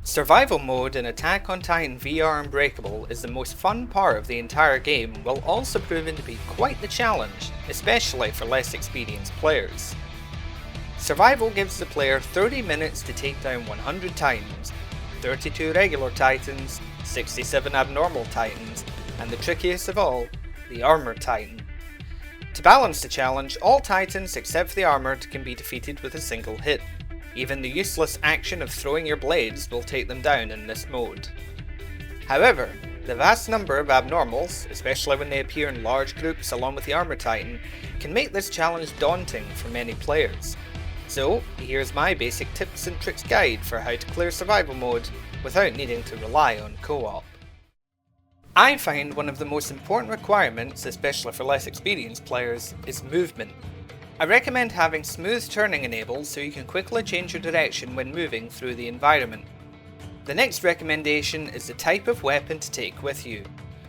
Survival mode in Attack on Titan VR Unbreakable is the most fun part of the entire game, while also proving to be quite the challenge, especially for less experienced players. Survival gives the player 30 minutes to take down 100 Titans, 32 regular Titans, 67 abnormal Titans, and the trickiest of all, the Armoured Titan. To balance the challenge, all Titans except for the Armoured can be defeated with a single hit. Even the useless action of throwing your blades will take them down in this mode. However, the vast number of abnormals, especially when they appear in large groups along with the Armoured Titan, can make this challenge daunting for many players. So, here's my basic tips and tricks guide for how to clear survival mode without needing to rely on co-op. I find one of the most important requirements, especially for less experienced players, is movement. I recommend having smooth turning enabled so you can quickly change your direction when moving through the environment. The next recommendation is the type of weapon to take with you.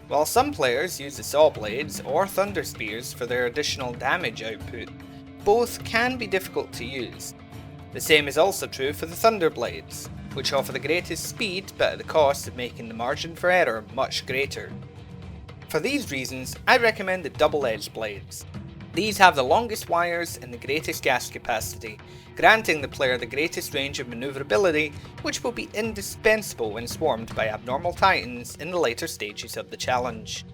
While some players use the saw blades or thunder spears for their additional damage output, both can be difficult to use. The same is also true for the thunder blades, which offer the greatest speed but at the cost of making the margin for error much greater. For these reasons, I recommend the double-edged blades. These have the longest wires and the greatest gas capacity, granting the player the greatest range of maneuverability, which will be indispensable when swarmed by abnormal titans in the later stages of the challenge.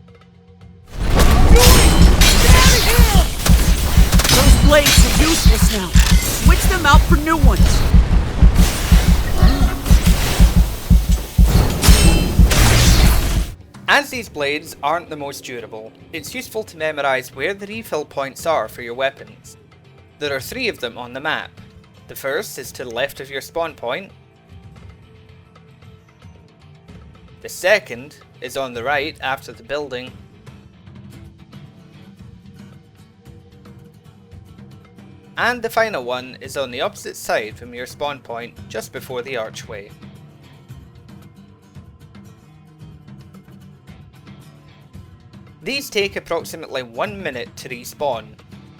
Those blades are useless now. Switch them out for new ones. As these blades aren't the most durable, it's useful to memorise where the refill points are for your weapons. There are 3 of them on the map. The first is to the left of your spawn point. The second is on the right after the building. And the final one is on the opposite side from your spawn point just before the archway. These take approximately 1 minute to respawn,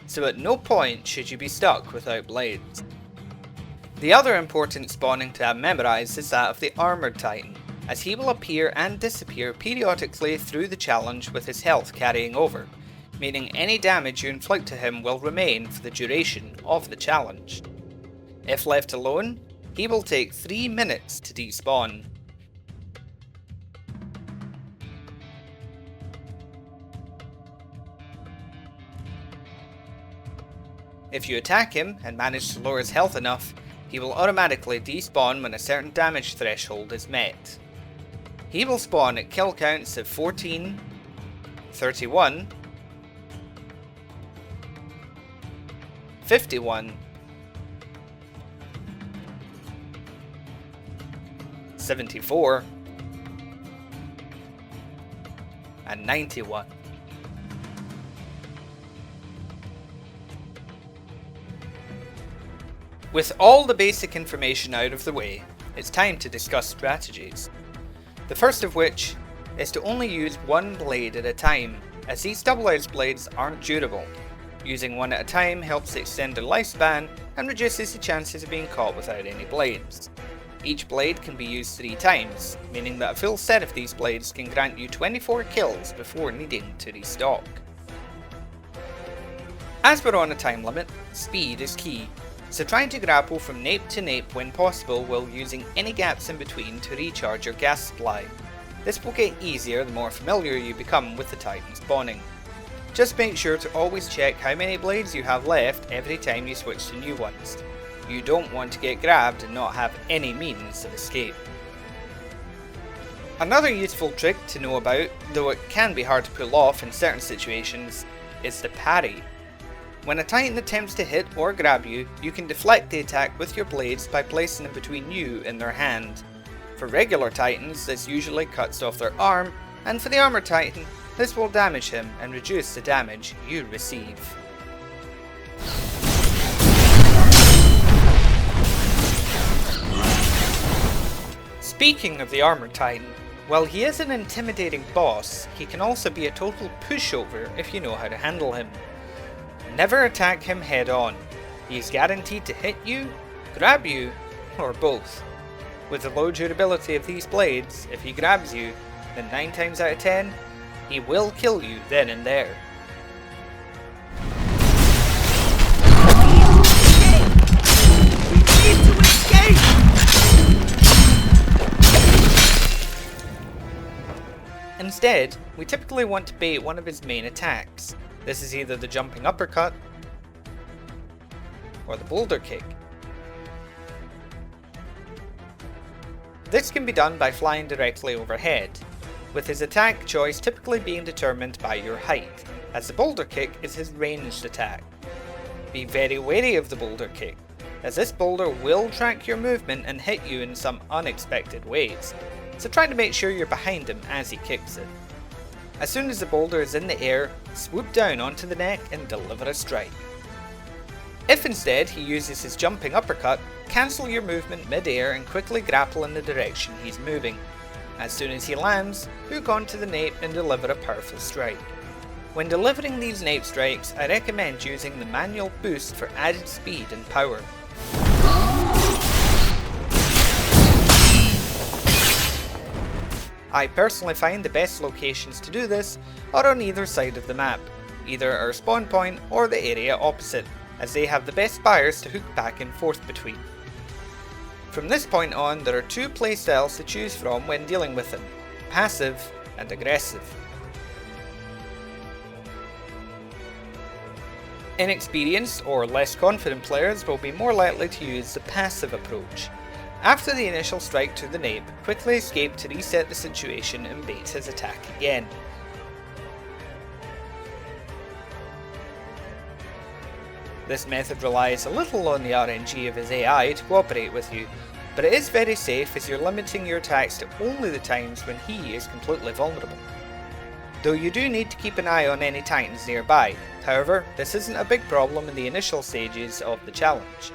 so at no point should you be stuck without blades. The other important spawning to have memorised is that of the Armoured Titan, as he will appear and disappear periodically through the challenge with his health carrying over, meaning any damage you inflict to him will remain for the duration of the challenge. If left alone, he will take 3 minutes to despawn. If you attack him and manage to lower his health enough, he will automatically despawn when a certain damage threshold is met. He will spawn at kill counts of 14, 31, 51, 74, and 91. With all the basic information out of the way, it's time to discuss strategies. The first of which is to only use one blade at a time, as these double-edged blades aren't durable. Using one at a time helps extend their lifespan and reduces the chances of being caught without any blades. Each blade can be used 3 times, meaning that a full set of these blades can grant you 24 kills before needing to restock. As we're on a time limit, speed is key. So try to grapple from nape to nape when possible while using any gaps in between to recharge your gas supply. This will get easier the more familiar you become with the Titan spawning. Just make sure to always check how many blades you have left every time you switch to new ones. You don't want to get grabbed and not have any means of escape. Another useful trick to know about, though it can be hard to pull off in certain situations, is the parry. When a Titan attempts to hit or grab you, you can deflect the attack with your blades by placing them between you and their hand. For regular Titans, this usually cuts off their arm, and for the Armoured Titan, this will damage him and reduce the damage you receive. Speaking of the Armoured Titan, while he is an intimidating boss, he can also be a total pushover if you know how to handle him. Never attack him head on. He is guaranteed to hit you, grab you, or both. With the low durability of these blades, if he grabs you, then 9 times out of 10, he will kill you then and there. We need to escape! Instead, we typically want to bait one of his main attacks. This is either the jumping uppercut or the boulder kick. This can be done by flying directly overhead, with his attack choice typically being determined by your height, as the boulder kick is his ranged attack. Be very wary of the boulder kick, as this boulder will track your movement and hit you in some unexpected ways, so try to make sure you're behind him as he kicks it. As soon as the boulder is in the air, swoop down onto the neck and deliver a strike. If instead he uses his jumping uppercut, cancel your movement mid-air and quickly grapple in the direction he's moving. As soon as he lands, hook onto the nape and deliver a powerful strike. When delivering these nape strikes, I recommend using the manual boost for added speed and power. I personally find the best locations to do this are on either side of the map, either our spawn point or the area opposite, as they have the best spires to hook back and forth between. From this point on, there are 2 playstyles to choose from when dealing with him, passive and aggressive. Inexperienced or less confident players will be more likely to use the passive approach. After the initial strike to the nape, quickly escape to reset the situation and bait his attack again. This method relies a little on the RNG of his AI to cooperate with you, but it is very safe as you're limiting your attacks to only the times when he is completely vulnerable. Though you do need to keep an eye on any titans nearby, however, this isn't a big problem in the initial stages of the challenge.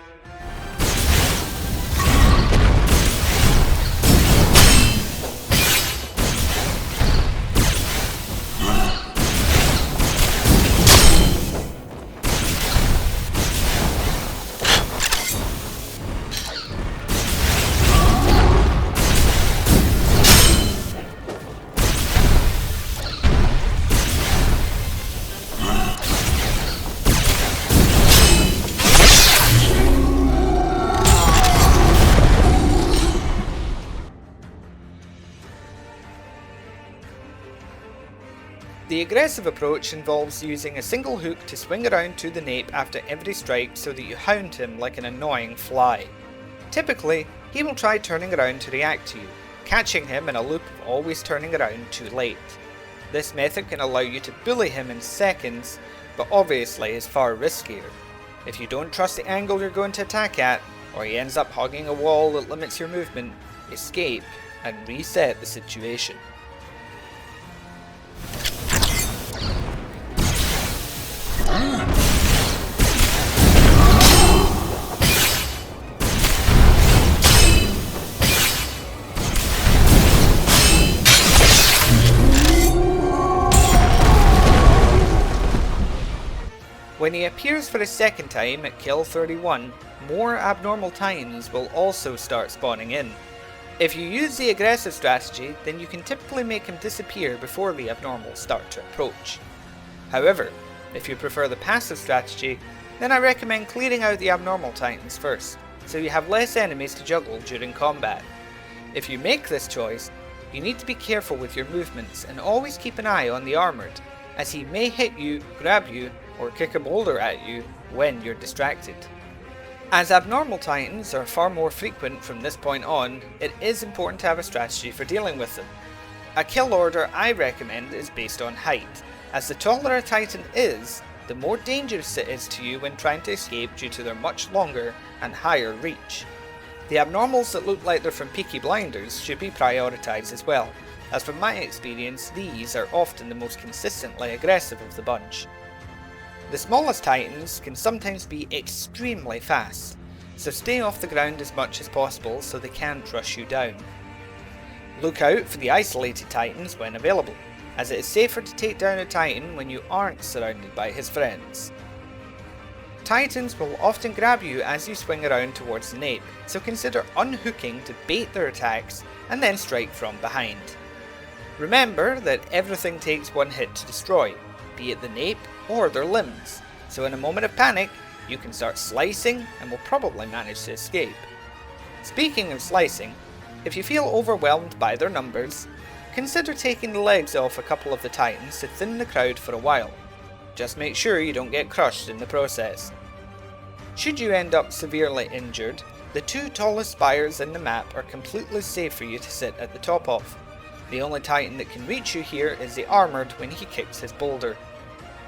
The aggressive approach involves using a single hook to swing around to the nape after every strike so that you hound him like an annoying fly. Typically, he will try turning around to react to you, catching him in a loop of always turning around too late. This method can allow you to bully him in seconds, but obviously is far riskier. If you don't trust the angle you're going to attack at, or he ends up hugging a wall that limits your movement, escape and reset the situation. When he appears for a second time at kill 31, more abnormal titans will also start spawning in. If you use the aggressive strategy, then you can typically make him disappear before the abnormals start to approach. However, if you prefer the passive strategy, then I recommend clearing out the abnormal titans first, so you have less enemies to juggle during combat. If you make this choice, you need to be careful with your movements and always keep an eye on the armoured, as he may hit you, grab you, or kick a boulder at you when you're distracted. As abnormal titans are far more frequent from this point on, it is important to have a strategy for dealing with them. A kill order I recommend is based on height, as the taller a titan is, the more dangerous it is to you when trying to escape due to their much longer and higher reach. The abnormals that look like they're from Peaky Blinders should be prioritised as well, as from my experience these are often the most consistently aggressive of the bunch. The smallest titans can sometimes be extremely fast, so stay off the ground as much as possible so they can't rush you down. Look out for the isolated titans when available, as it is safer to take down a titan when you aren't surrounded by his friends. Titans will often grab you as you swing around towards the nape, so consider unhooking to bait their attacks and then strike from behind. Remember that everything takes one hit to destroy, be it the nape or their limbs, so in a moment of panic, you can start slicing and will probably manage to escape. Speaking of slicing, if you feel overwhelmed by their numbers, consider taking the legs off a couple of the Titans to thin the crowd for a while. Just make sure you don't get crushed in the process. Should you end up severely injured, the two tallest spires in the map are completely safe for you to sit at the top of. The only Titan that can reach you here is the Armoured when he kicks his boulder.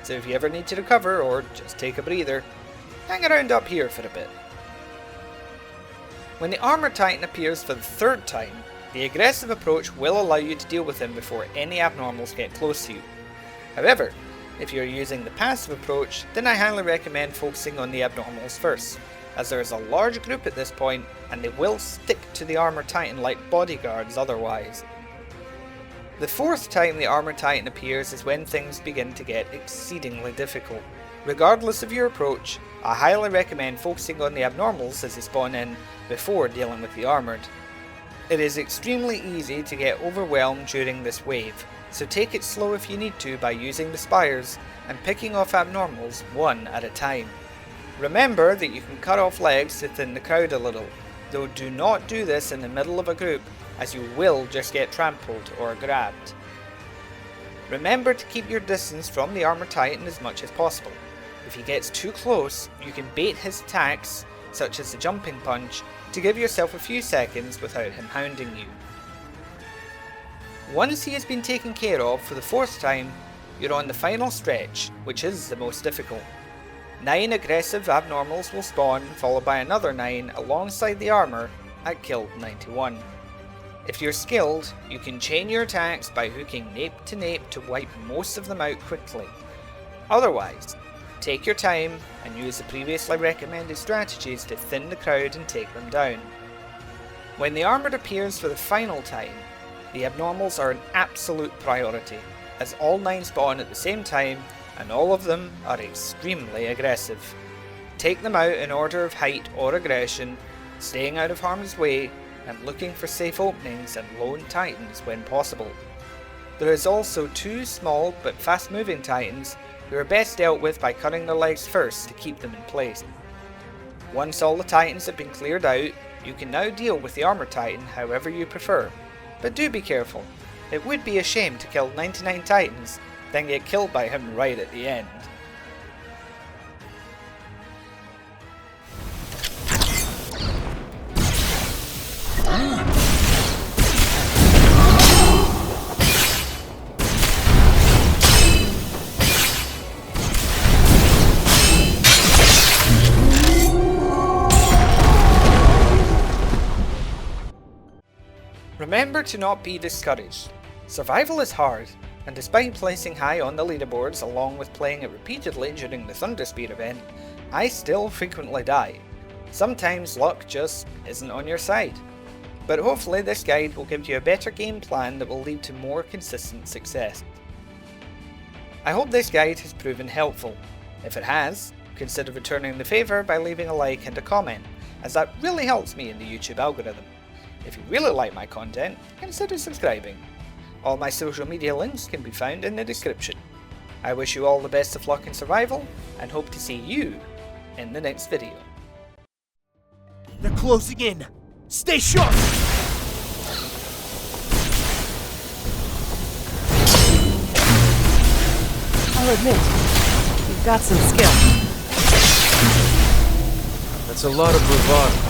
So if you ever need to recover or just take a breather, hang around up here for a bit. When the Armoured Titan appears for the third time, the aggressive approach will allow you to deal with him before any abnormals get close to you. However, if you're using the passive approach, then I highly recommend focusing on the abnormals first, as there is a large group at this point and they will stick to the Armoured Titan like bodyguards otherwise. The fourth time the Armoured Titan appears is when things begin to get exceedingly difficult. Regardless of your approach, I highly recommend focusing on the abnormals as they spawn in before dealing with the Armoured. It is extremely easy to get overwhelmed during this wave, so take it slow if you need to by using the spires and picking off abnormals one at a time. Remember that you can cut off legs to thin the crowd a little, though do not do this in the middle of a group as you will just get trampled or grabbed. Remember to keep your distance from the Armoured Titan as much as possible. If he gets too close, you can bait his attacks, such as the jumping punch, to give yourself a few seconds without him hounding you. Once he has been taken care of for the fourth time, you're on the final stretch, which is the most difficult. 9 aggressive abnormals will spawn, followed by another 9 alongside the armour at kill 91. If you're skilled, you can chain your attacks by hooking nape to nape to wipe most of them out quickly. Otherwise, take your time and use the previously recommended strategies to thin the crowd and take them down. When the Armoured appears for the final time, the abnormals are an absolute priority, as all 9 spawn at the same time and all of them are extremely aggressive. Take them out in order of height or aggression, staying out of harm's way and looking for safe openings and lone Titans when possible. There is also 2 small but fast moving Titans who are best dealt with by cutting their legs first to keep them in place. Once all the Titans have been cleared out, you can now deal with the Armoured Titan however you prefer, but do be careful. It would be a shame to kill 99 Titans, then get killed by him right at the end. Remember to not be discouraged. Survival is hard, and despite placing high on the leaderboards along with playing it repeatedly during the Thunderspear event, I still frequently die. Sometimes luck just isn't on your side. But hopefully this guide will give you a better game plan that will lead to more consistent success. I hope this guide has proven helpful. If it has, consider returning the favour by leaving a like and a comment, as that really helps me in the YouTube algorithm. If you really like my content, consider subscribing. All my social media links can be found in the description. I wish you all the best of luck in survival, and hope to see you in the next video. They're closing in. Stay sharp! I'll admit, you've got some skill. That's a lot of bravado.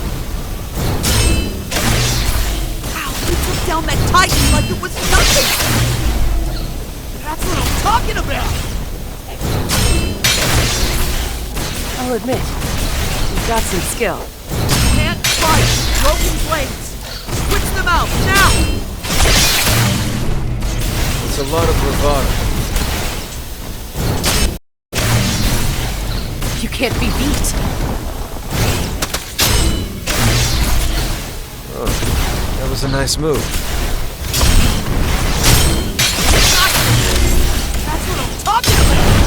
You took down that Titan like it was nothing! That's what I'm talking about! I'll admit, you've got some skill. Can't fight! Broken blades! Switch them out, now! It's a lot of bravado. You can't be beat! Oh. That was a nice move. That's what I'm talking about!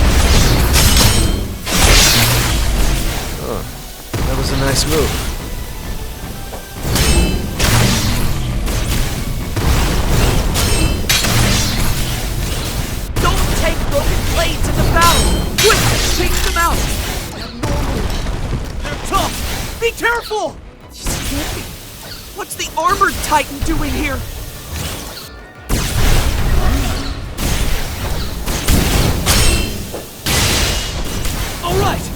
nice move. Don't take broken blades in the battle! Quick! Take them out! They're tough! Be careful! These can't be. What's the Armoured Titan doing here? All right!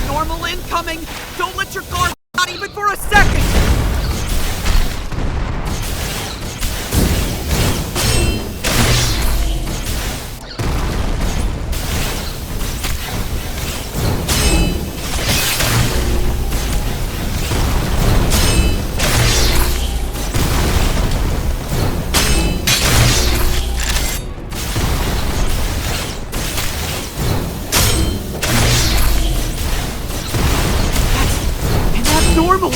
Normal incoming! Don't let your guard not even for a second! Normal!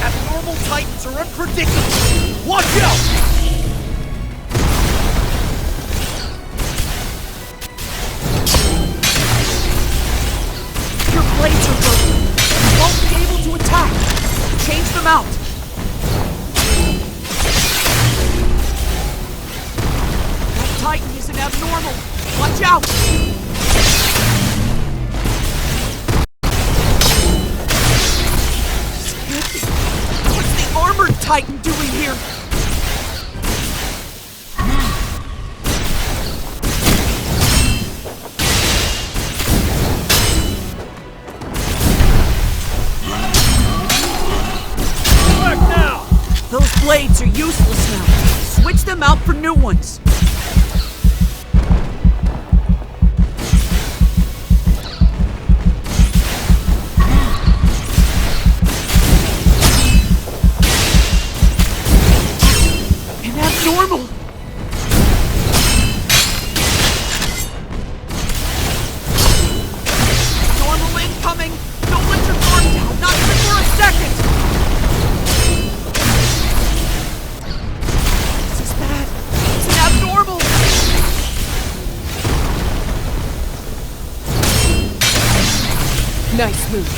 Abnormal Titans are unpredictable! Watch out! Your blades are broken. You won't be able to attack. Change them out. Titan isn't abnormal! Watch out! What's the Armoured Titan doing here? Back now! Those blades are useless now. Switch them out for new ones. Normal! Normal incoming! Don't let your guard down, not even for a second! This is bad. It's an abnormal! Nice move.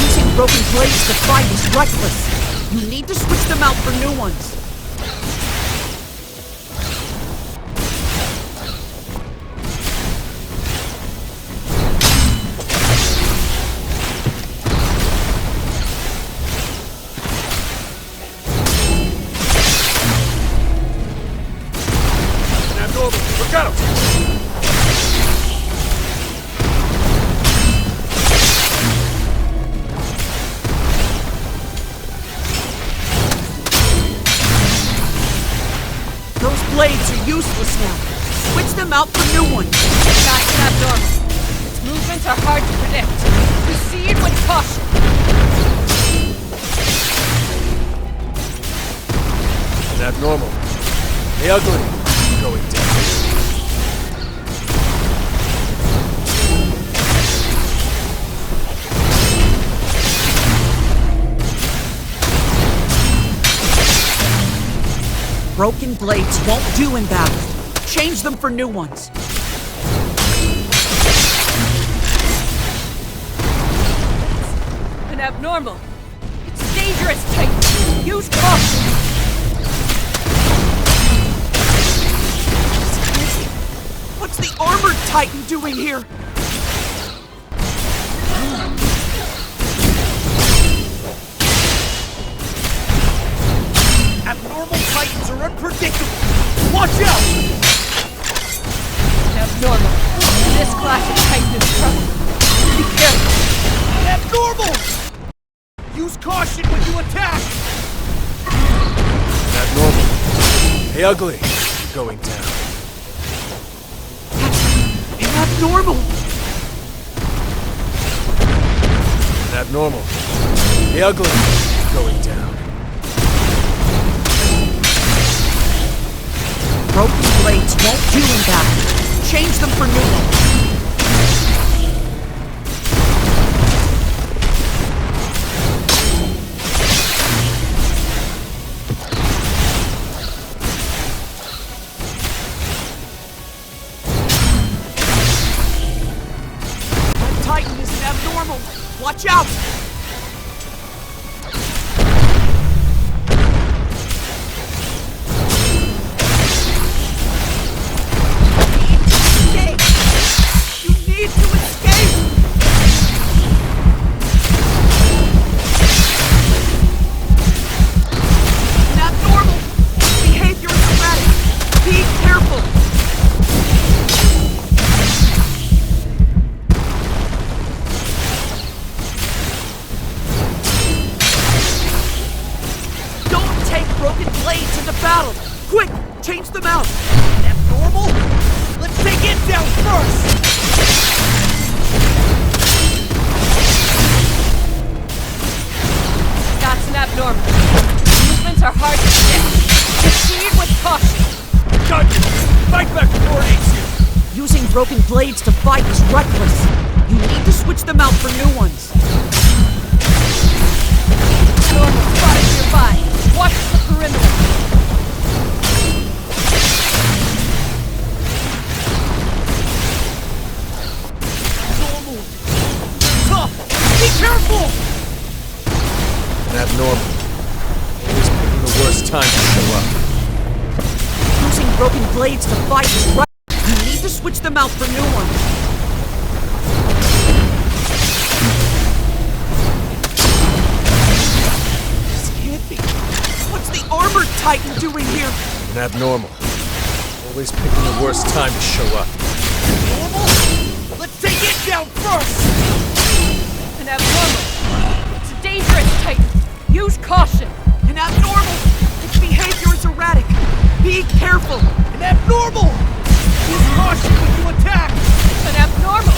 Using broken blades to fight is reckless. You need to switch them out for new ones. Look out! Those blades are useless now. Switch them out for new ones. That's abnormal. Its movements are hard to predict. Proceed with caution. An abnormal. The ugly. Going down. Broken blades won't do in battle. Change them for new ones. An abnormal. It's dangerous, Titan. Use caution. What's the Armoured Titan doing here? Abnormal Titans are unpredictable! Watch out! An abnormal. This class of Titan is trouble. Be careful. Abnormal! Use caution when you attack! Abnormal. Hey, ugly. Going down. Abnormal! Abnormal. Hey, ugly. Going down. Broken blades won't do in battle. Change them for new ones. That Titan isn't abnormal. Watch out! Battle! Quick! Change them out! Abnormal? Let's take it down first! That's an abnormal. Movements are hard to predict. Proceed with caution. Got you! Fight back before it eats you! Using broken blades to fight is reckless. You need to switch them out for new ones. Normal spotted nearby. Watch the perimeter. Be careful! Abnormal. Always picking the worst time to show up. Using broken blades to fight is right. You need to switch them out for new ones. This can't be. What's the Armoured Titan doing here? An abnormal. Always picking the worst time to show up. Normal? Let's take it down first! An abnormal. It's a dangerous Titan. Use caution. An abnormal! Its behavior is erratic. Be careful! An abnormal! Use caution when you attack! An abnormal.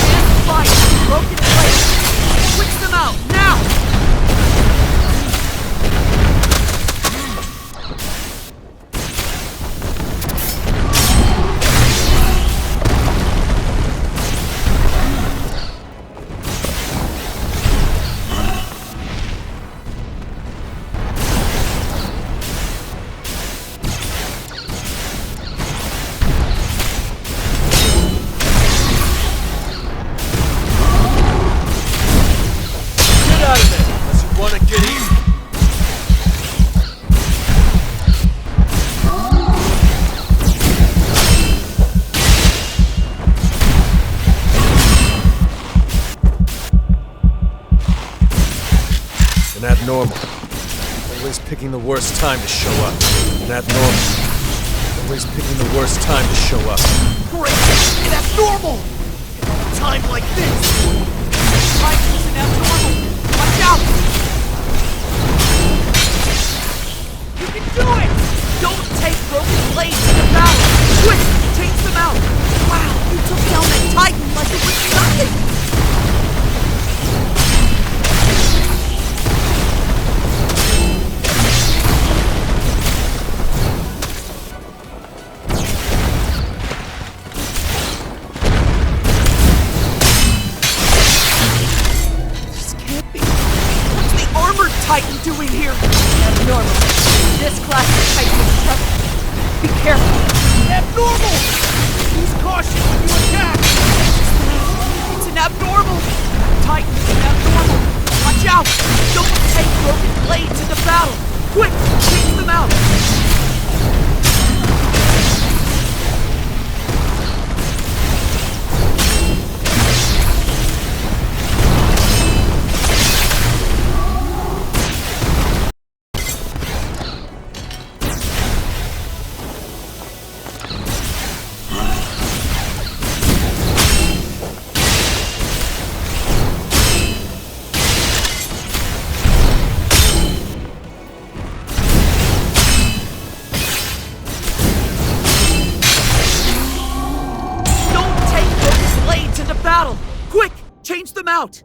Can't fight! Broken blades! Switch them out, now! An abnormal. Always picking the worst time to show up. An abnormal. Always picking the worst time to show up. Great! An abnormal! At a time like this! Titan's an abnormal! Watch out! You can do it! Don't take broken blades into battle! Quick! Change them out! Wow! You took down that Titan like it was nothing! Titan doing here? Abnormal. This class of Titan is tough Change them out!